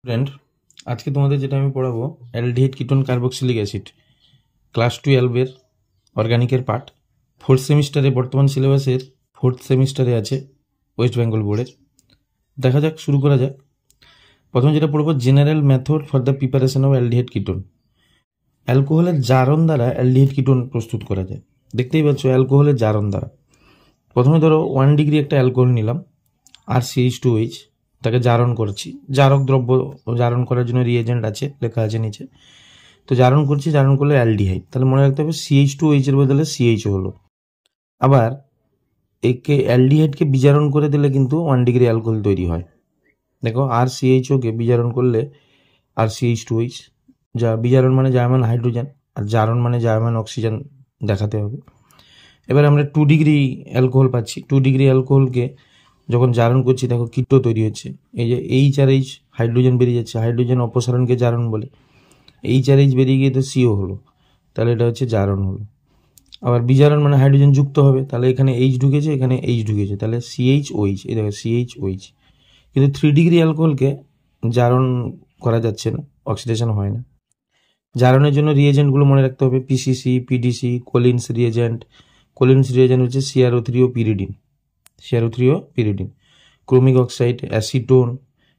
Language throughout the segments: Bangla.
স্টুডেন্ট, আজকে তোমাদের যেটা আমি পড়াবো aldehyde ketone carboxylic acid class 12-এর অর্গানিকের পার্ট। ফোর্থ সেমিস্টারে, বর্তমান সিলেবাসের ফোর্থ সেমিস্টারে আছে ওয়েস্ট বেঙ্গল বোর্ডের। দেখা যাক, শুরু করা যাক। প্রথমে যেটা পড়বো, general method for the preparation of aldehyde ketone. অ্যালকোহলের জারণ দ্বারা অ্যালডিহাইড কিটোন প্রস্তুত করা যায়। দেখতেই পাচ্ছ অ্যালকোহলের জারণ দ্বারা। প্রথমে ধরো 1 ডিগ্রি একটা অ্যালকোহল নিলাম, আর CH2H, তাকে জারণ করছি। জারক দ্রব্য জারণ করার জন্য রিয়েজেন্ট আছে, লেখা আছে নিচে। তো জারণ করছি, জারণ করলে অ্যালডিহাইড, তাহলে মনে রাখতে হবে CH2H এর বদলে CHO হলো। আবার একে অ্যালডিহাইডকে বিজারণ করে দিলে কিন্তু 1 ডিগ্রি অ্যালকোহল তৈরি হয়। দেখো, আর CHOকে বিজারণ করলে আর CH2H, যা বিজারণ মানে জার্মান হাইড্রোজেন, আর জারণ মানে জার্মান অক্সিজেন দেখাতে হবে। এবার আমরা 2 ডিগ্রি অ্যালকোহল পাচ্ছি। 2 ডিগ্রি অ্যালকোহলকে যখন জারণ করছি, দেখো কিটো তৈরি হচ্ছে। এই যে H আর H হাইড্রোজেন বেরিয়ে যাচ্ছে, হাইড্রোজেন অপসারণকে জারণ বলে। H আর H বেরিয়ে গিয়ে তো CO হলো, তাহলে এটা হচ্ছে জারণ হলো। আবার বিজারণ মানে হাইড্রোজেন যুক্ত হবে, তাহলে এখানে H ঢুকেছে, এখানে H ঢুকেছে, তাহলে CHOH। এই দেখো CHOH। কিন্তু 3 ডিগ্রি অ্যালকোহলকে জারণ করা যাচ্ছে না, অক্সিডেশন হয় না। জারণের জন্য রিয়েজেন্টগুলো মনে রাখতে হবে, PCC, PDC, Collins reagent. Collins reagent হচ্ছে CrO3 ও পিরিডিন। CrO3 ও pyridine. Chromic oxide, acetone,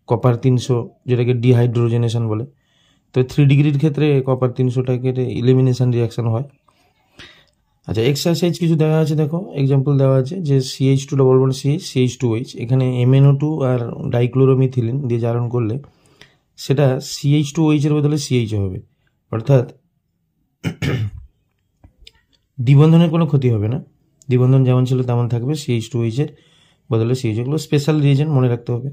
copper 300, যেটাকে ডিহাইড্রোজেনেশন বলে। তো 3 ডিগ্রির ক্ষেত্রে কপার 300টাকে ইলিমিনেশন রিয়াকশন হয়। আচ্ছা, এক্সারসাইজ কিছু দেওয়া আছে, দেখো এক্সাম্পল দেওয়া আছে যে CH2 double bond CH, CH2H, এখানে MnO2 আর ডাইক্লোরোমিথিলিন দিয়ে জারণ করলে সেটা CH2OH এর বদলে CH হবে। অর্থাৎ দ্বিবন্ধনের কোনো ক্ষতি হবে না, দ্বিবন্ধন যেমন ছিল তেমন থাকবে, CH2OH এর বদলে CH। এগুলো স্পেশাল রিয়েজেন্ট, মনে রাখতে হবে।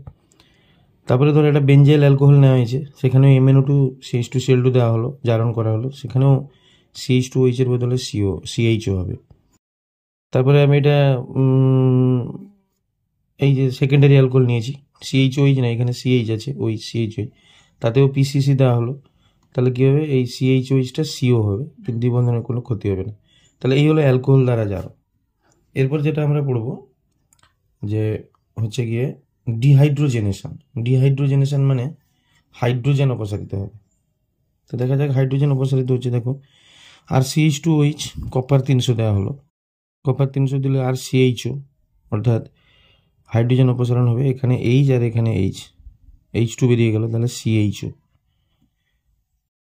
তারপরে ধরো একটা বেঞ্জাইল অ্যালকোহল নেওয়া হয়েছে, সেখানেও MnO2 CH2Cl2 দেওয়া হলো, জারণ করা হলো, সেখানেও CH2OH এর বদলে CHO হবে। তারপরে আমি এটা এই যে সেকেন্ডারি অ্যালকোহল নিয়েছি, CHOH না, এখানে CH আছে, ওই CHOH, তাতেও PCC দেওয়া হলো, তাহলে কী হবে, এই CHOHটা CO হবে, কিন্তু দ্বিবন্ধনের কোনো ক্ষতি হবে না। তাহলে এই হলো অ্যালকোহল দ্বারা জারণ। এরপর যেটা আমরা পড়বো যে হচ্ছে গিয়ে ডিহাইড্রোজেনেশন। ডিহাইড্রোজেনেশন মানে হাইড্রোজেন অপসারিত হবে। তো দেখা যাক হাইড্রোজেন অপসারিত হচ্ছে, দেখো আর CH2OH কপার 300 দেওয়া হলো, কপার 300 দিলে আর CHO, অর্থাৎ হাইড্রোজেন অপসারণ হবে। এখানে H আর এখানে H2 বেরিয়ে গেল, তাহলে CHO।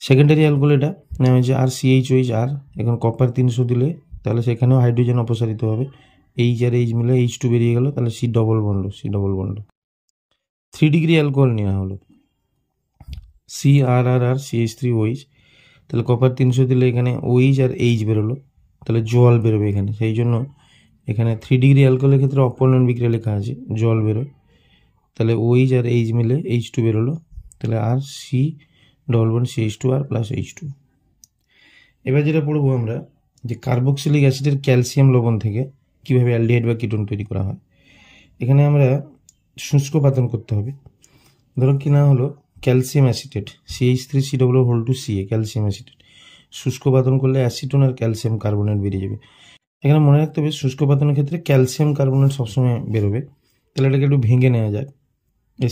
সেকেন্ডারি অ্যালকোহল এটা নেওয়া হয়েছে, আর CHOH, আর এখন কপার 300 দিলে তাহলে সেখানেও হাইড্রোজেন অপসারিত হবে। H আর H মিলে H2 বেরিয়ে গেল, তাহলে C double bond. 3 degree alcohol নেওয়া হলো, CrR CH3OH, তাহলে কপার 300 দিলে এখানে OH আর H বেরোলো, তাহলে জল বেরোবে এখানে। সেই জন্য এখানে 3 ডিগ্রি অ্যালকোহলের ক্ষেত্রে অপূর্ণন বিক্রিয়া লেখা আছে, জল বেরোয়, তাহলে OH আর H মিলে H2 বেরোলো, তাহলে আর C double bond CH2R plus H2। এবার যেটা পড়বো আমরা, যে কার্বক্সিলিক অ্যাসিডের ক্যালসিয়াম লবণ থেকে কীভাবে অ্যালডিহাইড বা কিটোন তৈরি করা হয়। এখানে আমরা শুষ্ক পাতন করতে হবে। ধরো কি না হলো calcium acetate, CH3COO2Ca, calcium acetate. শুষ্ক পাতন করলে অ্যাসিটোন আর ক্যালসিয়াম কার্বনেট বেরিয়ে যাবে। এখানে মনে রাখতে হবে শুষ্ক পাতনের ক্ষেত্রে ক্যালসিয়াম কার্বনেট সবসময় বেরোবে। তাহলে এটাকে একটু ভেঙে নেওয়া যাক।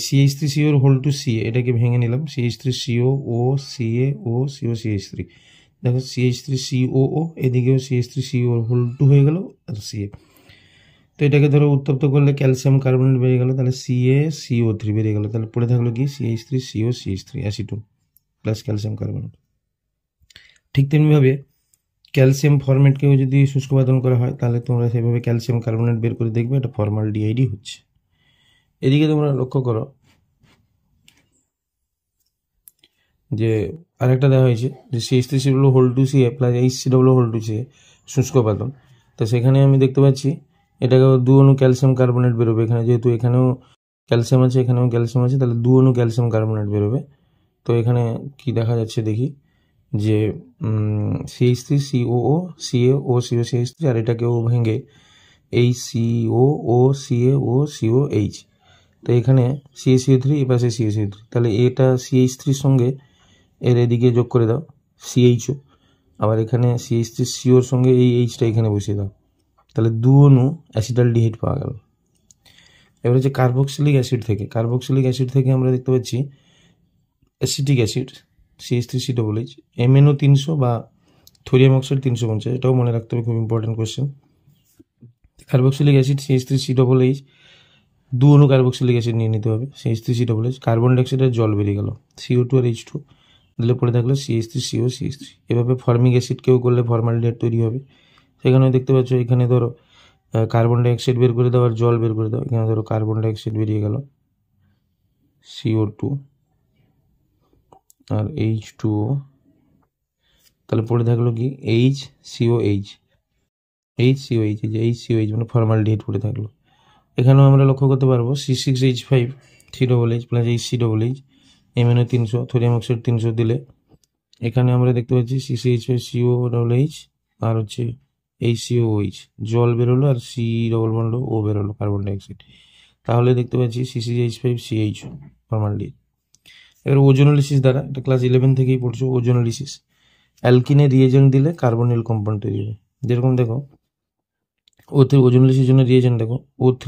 CH3COO2Ca, এটাকে ভেঙে নিলাম, CH3COOCaOCO CH3। দেখো CH3COO, এদিকেও CH3COO2 হয়ে গেল আর Ca। তো এটাকে ধরো উত্তপ্ত করলে ক্যালসিয়াম কার্বনেট বেরিয়ে গেল, তাহলে CaCO3 বেরিয়ে গেল, তাহলে পড়ে থাকলো কি CH3COCH3, acetone plus calcium carbonate. ঠিক তেমনিভাবে ক্যালসিয়াম ফরম্যাটকেও যদি শুষ্ক পাতন করা হয়, তাহলে তোমরা সেভাবে ক্যালসিয়াম কার্বনেট বের করে দেখবে, এটা ফর্মালডিহাইডই হচ্ছে। এদিকে তোমরা লক্ষ্য করো যে আরেকটা দেওয়া হয়েছে যে CH3COO2Ca প্লাস HCOO2Ca শুষ্ক পাতন। তো সেখানে আমি দেখতে পাচ্ছি এটাকে 2 অণু ক্যালসিয়াম কার্বনেট বেরোবে। এখানে যেহেতু এখানেও ক্যালসিয়াম আছে, এখানেও ক্যালসিয়াম আছে, তাহলে 2 অণু ক্যালসিয়াম কার্বনেট বেরোবে। তো এখানে কি দেখা যাচ্ছে দেখি, যে CH3COOCaOCO CH3, আর এটাকেও ভেঙে HCOOCaOCOH। তো এখানে CaCO3, এ পাশে CaCO3, তাহলে এটা CH3 সঙ্গে এর এদিকে যোগ করে দাও CHO, আবার এখানে CH3COর সঙ্গে এই Hটা এখানে বসিয়ে দাও, তাহলে 2 অণু অ্যাসিটালডিহাইড পাওয়া গেল। এবার হচ্ছে কার্বক্সিলিক অ্যাসিড থেকে আমরা দেখতে পাচ্ছি অ্যাসিটিক অ্যাসিড CH3COOH, MnO 300 বা থোরিয়াম অক্সাইড 350, এটাও মনে রাখতে হবে, খুব important question. Carboxylic acid CH3COOH, 2 অণু কার্বক্সিলিক অ্যাসিড নিয়ে নিতে হবে, CH3COOH, কার্বন ডাইঅক্সাইডের জল বেরিয়ে গেল, CO2 আর H2 দিলে পরে থাকলো CH3CO CH3। এভাবে ফর্মিক অ্যাসিড কেউ করলে ফর্মালডিহাইড তৈরি হবে। সেখানেও দেখতে পাচ্ছ, এখানে ধরো কার্বন ডাইঅক্সাইড বের করে দাও আর জল বের করে দাও, এখানে ধরো কার্বন ডাইঅক্সাইড বেরিয়ে গেল, CO2 আর H2O, তাহলে পড়ে থাকলো কি HCOH, HCOH, এই যে HCOH মানে ফর্মালডিহাইড পড়ে থাকলো। এখানেও আমরা লক্ষ্য করতে পারবো C6H5 COOH plus HCOOH, MnO 300, thorium oxide 300 দিলে এখানে আমরা দেখতে পাচ্ছি CCH5 COOH আর হচ্ছে HCOOH, জল বেরোলো আর C ডবল বন্ড O বেরোলো, কার্বন ডাইঅক্সাইড। তাহলে দেখতে পাচ্ছি CCH5 CH ফর্মালডিহাইড। এবার ওজোনোলিসিস দ্বারা, এটা ক্লাস 11 থেকেই পড়ছো, ওজোনোলিসিস, অ্যালকিনে রিয়েজেন্ট দিলে কার্বনিল কম্পাউন্ড তৈরি হবে। যেরকম দেখো O3 ওজোনোলিসিসের জন্য রিয়েজেন্ট দেখো, O3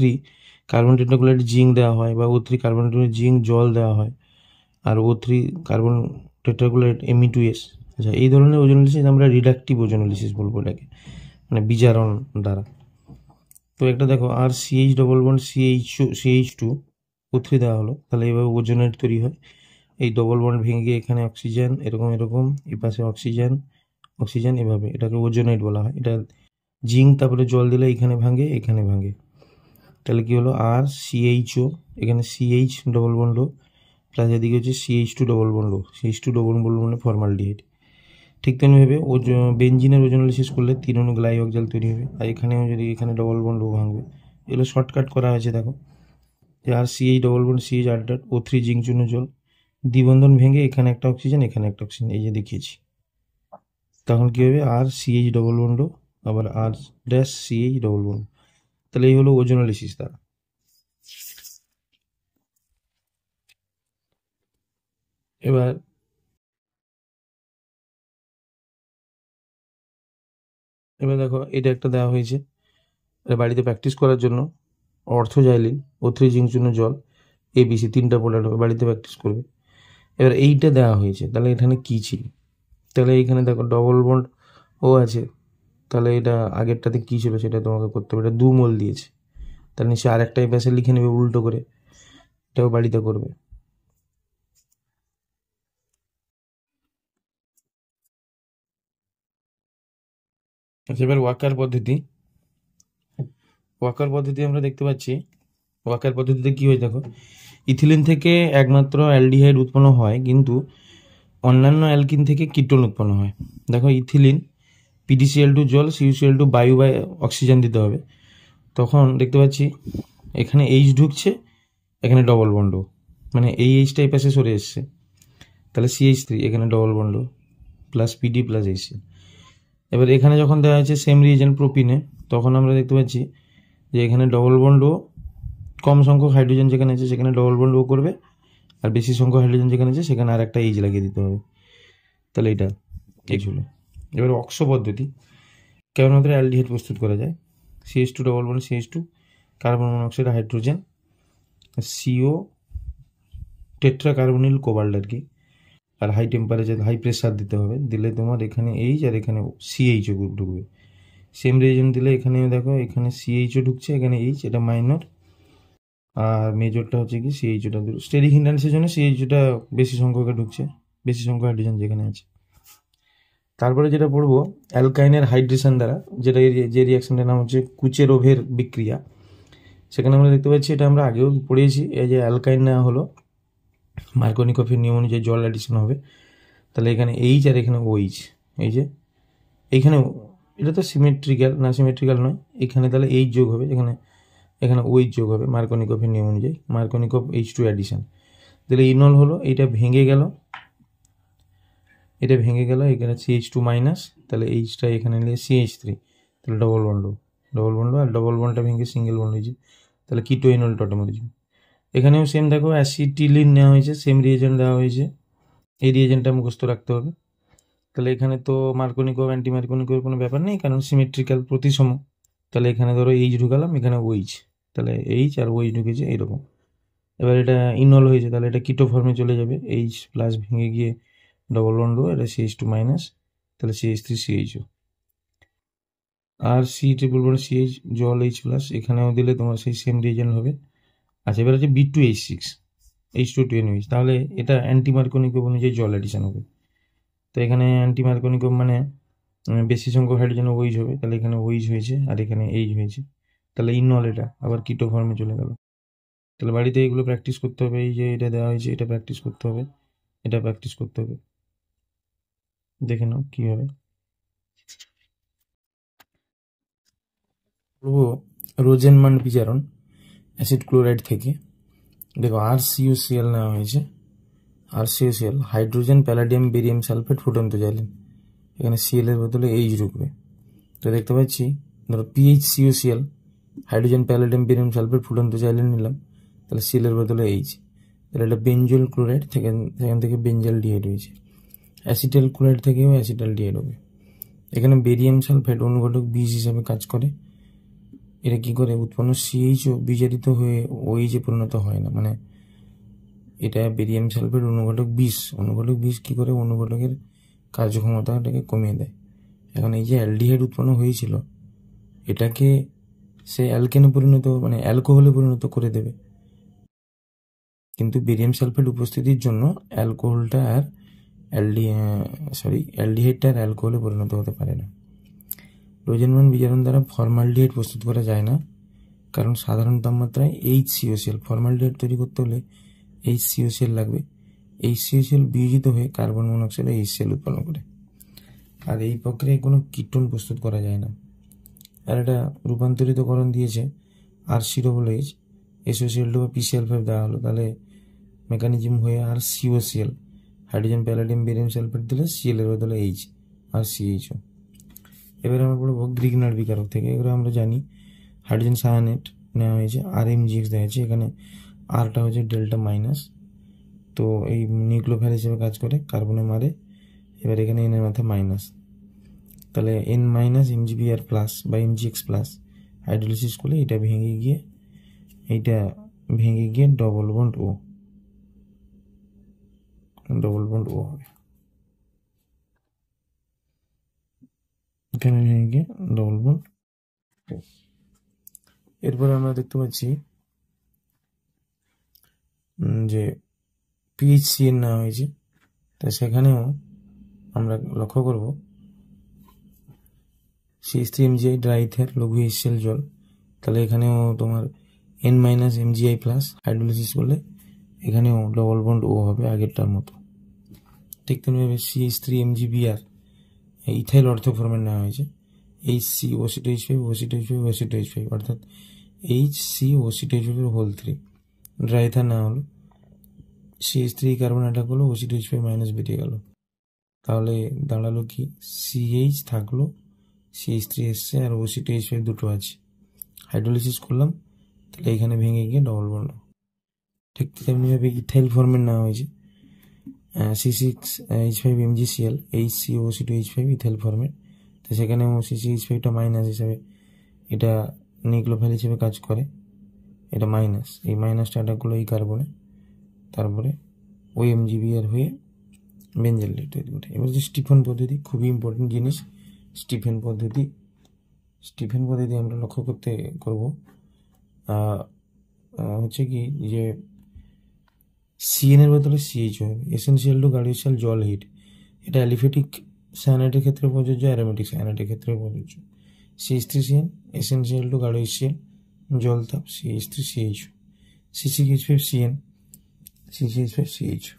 কার্বন টেট্রাক্লোরাইড জিঙ্ক দেওয়া হয়, বা O3 কার্বন টেট্রাক্লোরাইড জিঙ্ক জল দেওয়া হয়, আর O3 কার্বন টেট্রাক্লোরাইড Me2S। আচ্ছা, এই ধরনের ওজোনোলিসিস আমরা রিডাকটিভ ওজোনোলিসিস বলবো এটাকে, মানে বিজারণ দ্বারা। তো একটা দেখো আর CH double bond CH2 O3 দেওয়া হলো, তাহলে এইভাবে ওজোনেট তৈরি হয়। এই ডবল বন্ড ভেঙে গিয়ে এখানে অক্সিজেন, এরকম এরকম, এই পাশে অক্সিজেন অক্সিজেন, এভাবে এটাকে ওজোনেট বলা হয়। এটা জিঙ্ক তারপরে জল দিলে এখানে ভাঙে, এখানে ভাঙে, তাহলে কি হলো আর CHO, এখানে CH ডবল বন্ড প্লাস এদিকে হচ্ছে CH2 double bond, CH2 double bond মানে ফর্মালডিহাইড। ঠিক তেমনিভাবে বেঞ্জিনের ওজোনোলিসিস করলে 3 অণু গ্লাইঅক্সাল তৈরি হবে, আর এখানেও যদি এখানে ডবল বন্ড ভাঙবে, এগুলো শর্টকাট করা হয়েছে দেখো, যে আর CH ডবল বন্ড CH আর ডট O3 জিঙ্ক চূর্ণ জল, দ্বিবন্ধন ভেঙে এখানে একটা অক্সিজেন, এখানে একটা অক্সিজেন, এই যে দেখিয়েছি। তখন কি হবে আর CH ডবল বন্ড আবার আর ড্যাশ CH ডবল বন্ড। তাহলে এই হলো ওজোনোলিসিস দ্বারা। এবার দেখো, এটা একটা দেওয়া হয়েছে, এটা বাড়িতে প্র্যাকটিস করার জন্য, অর্থোজাইলিন O3 জিঙ্ক চূর্ণ জল ABC 3টা প্রোডাক্ট হবে, বাড়িতে প্র্যাকটিস করবে। এবার এইটা দেওয়া হয়েছে, তাহলে এখানে কী ছিল, তাহলে এইখানে দেখো ডবল বন্ড ও আছে, তাহলে এটা আগেরটাতে কী ছিল সেটা তোমাকে করতে হবে। এটা 2 মোল দিয়েছে, তার নিচে আরেকটা এই পাশে লিখে নেবে উল্টো করে, এটাও বাড়িতে করবে। আচ্ছা, এবার ওয়াকার পদ্ধতি আমরা দেখতে পাচ্ছি। ওয়াকার পদ্ধতিতে কী হয় দেখো, ইথিলিন থেকে একমাত্র অ্যালডিহাইড উৎপন্ন হয়, কিন্তু অন্যান্য অ্যালকিন থেকে কিটোন উৎপন্ন হয়। দেখো ইথিলিন PDCl2 জল, CuCl2 বায়ু বা অক্সিজেন দিতে হবে, তখন দেখতে পাচ্ছি এখানে H ঢুকছে, এখানে ডবল বন্ড, মানে এই Hটা এই পাশে সরে এসছে, তাহলে CH3, এখানে double bond plus PD plus HCl। এবার এখানে যখন দেওয়া হয়েছে সেম রিয়েজেন্ট প্রোপিনে, তখন আমরা দেখতে পাচ্ছি যে এখানে ডবল বন্ড ও, কম সংখ্যক হাইড্রোজেন যেখানে আছে সেখানে ডবল বন্ড ও করবে, আর বেশি সংখ্যক হাইড্রোজেন যেখানে আছে সেখানে আর একটা H লাগিয়ে দিতে হবে, তাহলে এটা H হলো। এবার অক্সো পদ্ধতি, কেবলমাত্র অ্যালডিহাইড প্রস্তুত করা যায়, CH2 double bond CH2, carbon monoxide hydrogen, CO tetra carbonyl cobalt আর কি, আর হাই টেম্পারেচার হাই প্রেসার দিতে হবে, দিলে তোমার এখানে H আর এখানে CHO গ্রুপ ঢুকবে। সেম রিয়েজেন্ট দিলে এখানেও দেখো, এখানে CHO ঢুকছে, এখানে H, এটা মাইনর, আর মেজরটা হচ্ছে কি CHOটা। স্টেরিক হিন্ড্যান্সের জন্য CHOটা বেশি সংখ্যকে ঢুকছে, বেশি সংখ্যক হাইড্রোজেন যেখানে আছে। তারপরে যেটা পড়বো অ্যালকাইনের হাইড্রেশন দ্বারা, যেটা যে রিয়াকশনটার নাম হচ্ছে কুচেরোভের বিক্রিয়া। সেখানে আমরা দেখতে পাচ্ছি, এটা আমরা আগেও পড়িয়েছি, এই যে অ্যালকাইন নেওয়া হলো, মার্কনিকফের নিয়ম অনুযায়ী জল অ্যাডিশন হবে, তাহলে এখানে H আর এখানে OH, এই যে এইখানে, এটা তো সিমেট্রিক্যাল না, সিমেট্রিক্যাল নয়, এখানে তাহলে H যোগ হবে, এখানে OH যোগ হবে মার্কনিকফের নিয়ম অনুযায়ী, মার্কনিকফ H2 অ্যাডিশন, তাহলে ইনল হলো, এইটা ভেঙে গেল, এখানে CH2 মাইনাস, তাহলে Hটা এখানে নিলে CH3, তাহলে ডবল বন্ড, আর ডবল বন্ডটা ভেঙে সিঙ্গেল বন্ড হয়েছে, তাহলে কিটো ইনল টটোমেরিজম। এখানেও সেম দেখো অ্যাসিটিলিন নেওয়া হয়েছে, সেম রিয়েজেন্ট দেওয়া হয়েছে, এই রিয়েজেন্টটা মুখস্থ রাখতে হবে। তাহলে এখানে তো মার্কনিকভ অ্যান্টি মার্কনিকভের কোনো ব্যাপার নেই, কারণ সিমেট্রিক্যাল প্রতিসম, তাহলে এখানে ধরো H ঢুকালাম, এখানে OH, তাহলে H আর OH ঢুকেছে এইরকম। এবার এটা ইনল হয়েছে, তাহলে এটা কিটো ফর্মে চলে যাবে, এইচ প্লাস ভেঙে গিয়ে ডবল বন্ড ও, এটা CH2 মাইনাস, তাহলে CH3CHO। আর সি ট্রিপল বন্ড CH জল H প্লাস, এখানেও দিলে তোমার সেই সেম রিয়েজেন্ট হবে। আচ্ছা, এবার আছে B2H6 H2NOH, তাহলে এটা অ্যান্টিমার্কোনিকম অনুযায়ী জল অ্যাডিশন হবে। তো এখানে অ্যান্টিমার্কোনিকম মানে বেশি সংখ্যক হাইড্রোজেন OH হবে, তাহলে এখানে OH হয়েছে আর এখানে H হয়েছে, তাহলে ইনল এটা আবার কিটো ফর্মে চলে গেল। তাহলে বাড়িতে এগুলো প্র্যাকটিস করতে হবে, এই যে এটা দেওয়া হয়েছে এটা প্র্যাকটিস করতে হবে, এটা প্র্যাকটিস করতে হবে, দেখে নাও কী হবে। বলবো রোজেনমান্ড বিজারণ অ্যাসিড ক্লোরাইড থেকে, দেখো RCOCl নেওয়া হয়েছে, RCOCl hydrogen palladium barium sulphate ফুটন্ত জ্বালেন, এখানে Cl এর বদলে H ঢুকবে। তো দেখতে পাচ্ছি ধরো PHCOCl hydrogen palladium barium sulphate ফুটন্ত জ্বালেন নিলাম, তাহলে Cl এর বদলে H, তাহলে এটা বেঞ্জল ক্লোরাইড থেকে, সেখান থেকে বেঞ্জাল ডিহাইড হয়েছে। অ্যাসিটাইল ক্লোরাইড থেকেও অ্যাসিটাইল ডিহাইড হবে। এখানে বেরিয়াম সালফেট অনুঘটক বিষ হিসাবে কাজ করে, এটা কি করে উৎপন্ন CHO বিজারিত হয়ে OH-এ পরিণত হয় না, মানে এটা বেরিয়াম সালফেট অনুঘটক বিষ কি করে অনুঘটকের কার্যক্ষমতাটাকে কমিয়ে দেয়। এখন এই যে অ্যালডিহাইড উৎপন্ন হয়েছিল, এটাকে সে অ্যালকেনে পরিণত মানে অ্যালকোহলে পরিণত করে দেবে, কিন্তু বেরিয়াম সালফেট উপস্থিতির জন্য অ্যালকোহলটা আর অ্যালডিহাইডটা আর অ্যালকোহলে পরিণত হতে পারে না। রোজেনমান্ড বিজারণ দ্বারা ফর্মালডিহাইড প্রস্তুত করা যায় না, কারণ সাধারণ তাপমাত্রায় HCOCl, ফর্মালডিহাইড তৈরি করতে হলে HCOCl লাগবে। HCOCl বিয়োজিত হয়ে কার্বন মনোক্সাইড HCl উৎপন্ন করে, আর এই প্রক্রিয়ায় কোনো কিটোন প্রস্তুত করা যায় না। আর এটা রূপান্তরিতকরণ দিয়েছে RCOOH SOCl2 বা PCl5 দেওয়া হলো, তাহলে মেকানিজম হয়ে RCOCl hydrogen palladium barium sulphate দিলে Cl এর বদলে H আর CHO। এবারে আমরা পড়বো গ্রিগনার বিকারক থেকে। এগুলো আমরা জানি হাইড্রোজেন সায়ানেট নেওয়া হয়েছে, RMGX দেওয়া হয়েছে, এখানে আরটা হচ্ছে ডেল্টা মাইনাস, তো এই নিউক্লিওফাইল হিসেবে কাজ করে, কার্বনে মারে। এবার এখানে এনের মাথায় মাইনাস, তাহলে N মাইনাস MgBr প্লাস বা MgX প্লাস হাইড্রোলিসিস করলে এটা ভেঙে গিয়ে ডবল বন্ড ও হবে, এখানে ভেঙে গিয়ে ডবল বন্ড। এরপরে আমরা দেখতে পাচ্ছি যে PHCN নেওয়া হয়েছে, তা সেখানেও আমরা লক্ষ্য করব CH3MgI ড্রাইথের লঘু HCl জল, তাহলে এখানেও তোমার N minus MgI plus hydrolysis করলে এখানেও ডবল বন্ড ও হবে আগেরটার মতো। ঠিক তেমনিভাবে CH3MgBr ইথাইল অর্থোফর্মেট নেওয়া হয়েছে, HCO2H5 অর্থাৎ HCO2H5 হোল 3 ড্রাইথার নেওয়া হলো, CH3 কার্বন অ্যাটাক হলো, OC2H5 মাইনাস বেরিয়ে গেল, তাহলে দাঁড়ালো কি CH থাকলো, CH3 এসছে আর OC2H5 দুটো আছে, হাইড্রোলিসিস করলাম, তাহলে এখানে ভেঙে গিয়ে ডবল বন্ড। ঠিক তেমনিভাবে ইথাইল ফর্মেট নেওয়া হয়েছে, C6H5MgCl HCO2H5 ইথাইল ফর্মেট, তো সেখানেও CCH5টা মাইনাস হিসাবে এটা নিউক্লিওফাইল হিসেবে কাজ করে, এটা মাইনাস, এই মাইনাসটা অ্যাটাক করলো এই কার্বনে, তারপরে OMgBr হয়ে বেঞ্জেল তৈরি করে। এবার যে স্টিফেন পদ্ধতি, খুবই ইম্পর্টেন্ট জিনিস, স্টিফেন পদ্ধতি আমরা লক্ষ্য করব হচ্ছে কি যে CN এর বদলে CHO হবে, এসেনশিয়াল টু গার্ডিয়াল জল হিট, এটা অ্যালিফেটিক সায়ানাইডের ক্ষেত্রে প্রযোজ্য, অ্যারোমেটিক সায়ানাইডের ক্ষেত্রে প্রযোজ্য। CH3CN এসেনশিয়াল টু গার্ডিয়াল জল তাপ CH3CHO, CCH5CN CCH5CHO।